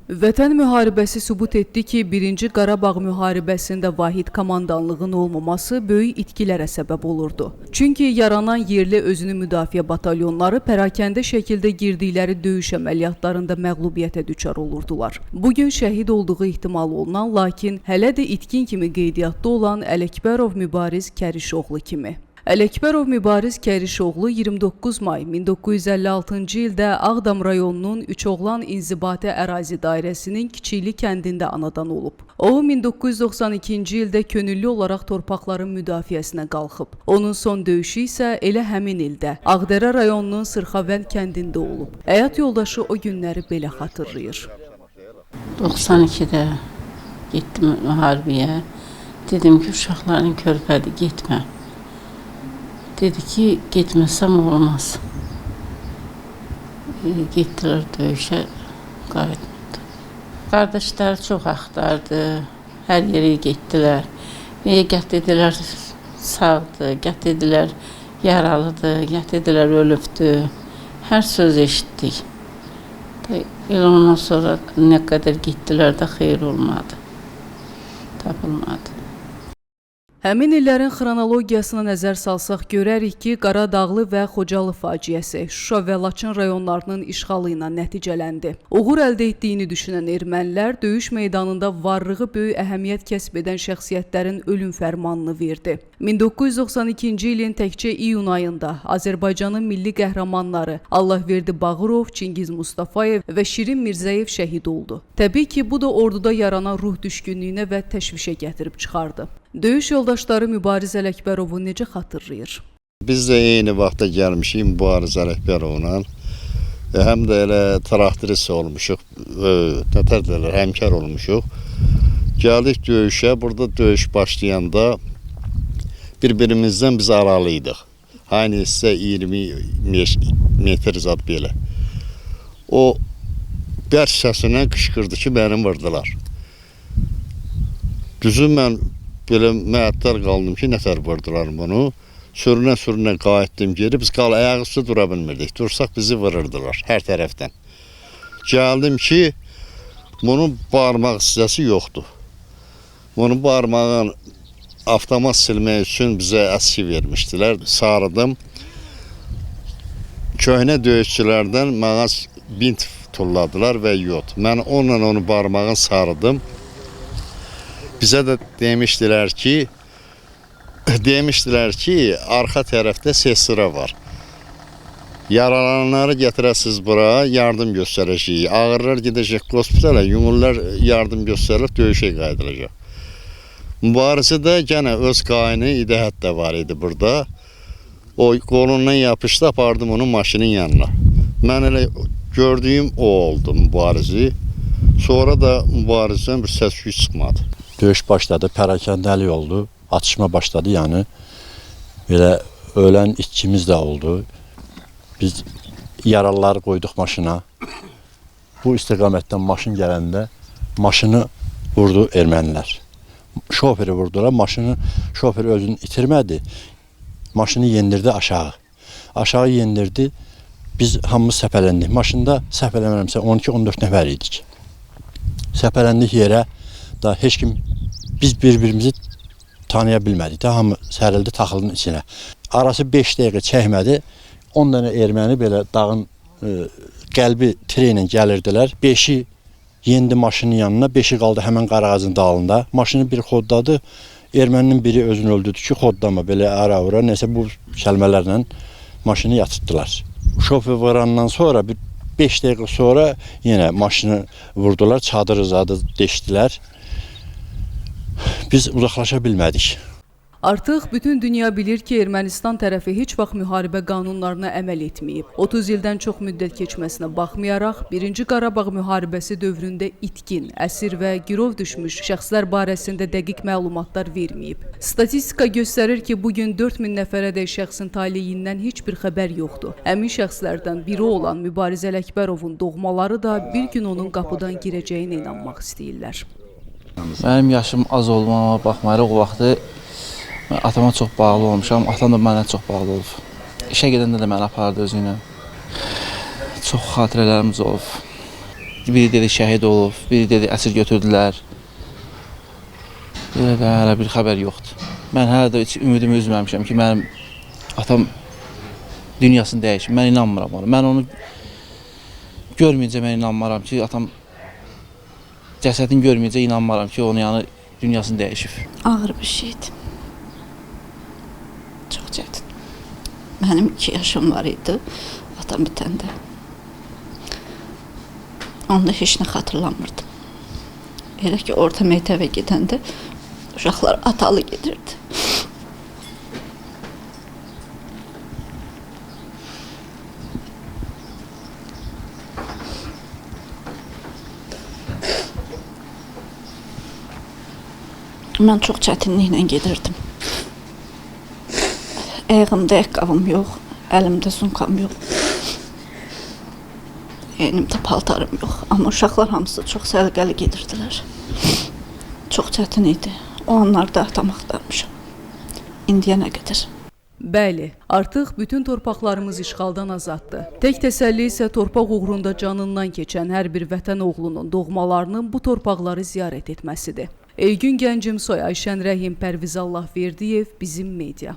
Vətən müharibəsi sübut etdi ki, 1-ci Qarabağ müharibəsində vahid komandanlığın olmaması böyük itkilərə səbəb olurdu. Çünki yaranan yerli özünü müdafiə batalyonları pərakəndə şəkildə girdikləri döyüş əməliyyatlarında məğlubiyyətə düçar olurdular. Bugün şəhid olduğu ehtimal olunan, lakin hələ də itkin kimi qeydiyyatda olan Ələkbərov Mübariz Kərişoğlu kimi. Ələkbərov Mübariz Kərişoğlu 29 may 1956-cı ildə Ağdam rayonunun Üçoğlan İnzibati Ərazi Dairəsinin Kiçikli kəndində anadan olub. O, 1992-ci ildə könüllü olaraq torpaqların müdafiəsinə qalxıb. Onun son döyüşü isə elə həmin ildə Ağdərə rayonunun Sırxavənd kəndində olub. Həyat yoldaşı o günləri belə xatırlayır. 92-də getdim müharibəyə. Dedim ki, uşaqların körpədir, getmə. Dedi ki, getməsəm olmaz. Getdilər döyüşə, qayıtmadı. Qardaşları çox axtardı, hər yerə getdilər. Qət dedilər sağdır, qət dedilər yaralıdır, qət dedilər ölübdür. Hər söz eşitdik. Ondan sonra nə qədər getdilər də xeyir olmadı, tapılmadı. Həmin illərin xronologiyasına nəzər salsaq görərik ki, Qaradağlı və Xocalı faciəsi Şuşa və Laçın rayonlarının işğalı ilə nəticələndi. Uğur əldə etdiyini düşünən ermənilər döyüş meydanında varlığı böyük əhəmiyyət kəsb edən şəxsiyyətlərin ölüm fərmanını verdi. 1992-ci ilin təkcə iyun ayında Azərbaycanın milli qəhrəmanları Allahverdi Bağırov, Çingiz Mustafayev və Şirin Mirzəyev şəhid oldu. Təbii ki, bu da orduda yaranan ruh düşkünlüyünə və təşvişə gətirib çıxardı. Döyüş yoldaşları Mübariz Ələkbərovu necə xatırlayır? Biz də eyni vaxtda gəlmişik Mübariz Ələkbərovla. Həm də elə traktorist olmuşuq, tətərdirlər, həmkar olmuşuq. Gəldik döyüşə, burada döyüş başlayanda bir-birimizdən biz aralıydıq. Aynı isə 20 metr zad belə. O bərk səsinə qışqırdı ki, məni vurdular. Düzü mən belə məəttəl qaldım ki, nətər vurdular bunu. Sürünə qayıtdım geri. Biz ayağı üstə dura bilmirdik. Dursaq bizi vururdular hər tərəfdən. Gəldim ki, bunun barmaq hissəsi yoxdur. Bunu barmağın avtomat silmək üçün bizə əski vermişdilər. Sarıdım. Köhnə döyüşçülərdən mənə bint tulladılar və yod. Mən onunla onu barmağın sarıdım. Bizə də demişdilər ki, arxa tərəfdə sesira var. Yaralananları gətirəsiniz bura, yardım göstərəcəyik. Ağırlar gedəcək hospitala, yumurlar yardım göstərilib döyüşə qayıdılacaq. Mübarizədə gənə öz qayını İdəhət də var idi burada. O qolundan yapışdı, apardım onun maşının yanına. Mən elə gördüyüm o oldu mübarizi. Sonra da mübarizdən bir səs-küy çıxmadı. Döyüş başladı, pərakəndəlik oldu, atışma başladı, yəni belə ölən itkimiz də oldu. Biz yaralıları qoyduq maşına. Bu istiqamətdən maşın gələndə maşını vurdu ermənilər. Şoförü vurdular, şoförü özünü itirmədi, maşını yendirdi aşağı. Aşağı yendirdi, biz hamımız səpələndik. Maşında səpələnmirəmsə 12-14 nəfər idik. Səpələndik yerə. Da heç kim, biz bir-birimizi tanıya bilmədik. Da hamı sərildi taxılın içinə. Arası 5 dəqiqə çəkmədi. 10 dənə erməni belə dağın qəlbi treylə gəlirdilər. 5-i yendi maşının yanına, 5-i qaldı həmən Qarağacın dalında. Maşını bir xoddadı. Erməninin biri özünü öldürdü ki, xoddama belə ara-ura. Nəsə bu kəlmələrlə maşını yatırtdılar. Şofer vurandan sonra 5 dəqiqə sonra yenə maşını vurdular, çadırı zadı deşdilər. Biz uzaqlaşa bilmədik. Artıq bütün dünya bilir ki, Ermənistan tərəfi heç vaxt müharibə qanunlarına əməl etməyib. 30 ildən çox müddət keçməsinə baxmayaraq, 1-ci Qarabağ müharibəsi dövründə itkin, əsir və girov düşmüş şəxslər barəsində dəqiq məlumatlar verməyib. Statistika göstərir ki, bugün 4000 nəfərədək şəxsin taleyindən heç bir xəbər yoxdur. Həmin şəxslərdən biri olan Mübariz Ələkbərovun doğmaları da bir gün onun qapıdan girəcəyinə inanmaq istəyirlər. Mənim yaşım az olmama baxmayaraq o vaxtı mən atama çox bağlı olmuşam, atam da mənə çox bağlı olub. İşə gedəndə də məni apardı özü ilə. Çox xatirələrimiz olub. Biri dedi şəhid olub, biri dedi əsir götürdülər. Belə də hələ bir xəbər yoxdur. Mən hələ də heç ümidimi üzməmişəm ki, mənim atam dünyasını dəyişib. Mən inanmıram ona. Mən onu görməyincə mən inanmaram ki, atam cəsədini görməyincə inanmaram ki, onu yəni dünyasını dəyişib. Ağır bir şeydir. Çox çətin. Mənim 2 yaşım var idi, atam bitəndə. Onda heç nə xatırlamırdım. Elə ki, orta məktəbə gedəndə uşaqlar atalı gedirdi. Mən çox çətinliklə gedirdim. Ayağımda ayaqqabım yox, əlimdə sumkam yox. Eynimdə paltarım yox. Amma uşaqlar hamısı çox səliqəli gedirdilər. Çox çətin idi. O anlarda atam axtarmışam. İndiyə nə qədər. Bəli, artıq bütün torpaqlarımız işğaldan azaddır. Tək təsəlli isə torpaq uğrunda canından keçən hər bir vətən oğlunun doğmalarının bu torpaqları ziyarət etməsidir. Elgün Gəncimsoy, Ayşən Rəhim, Pərviz Allahverdiyev, Bizim Media.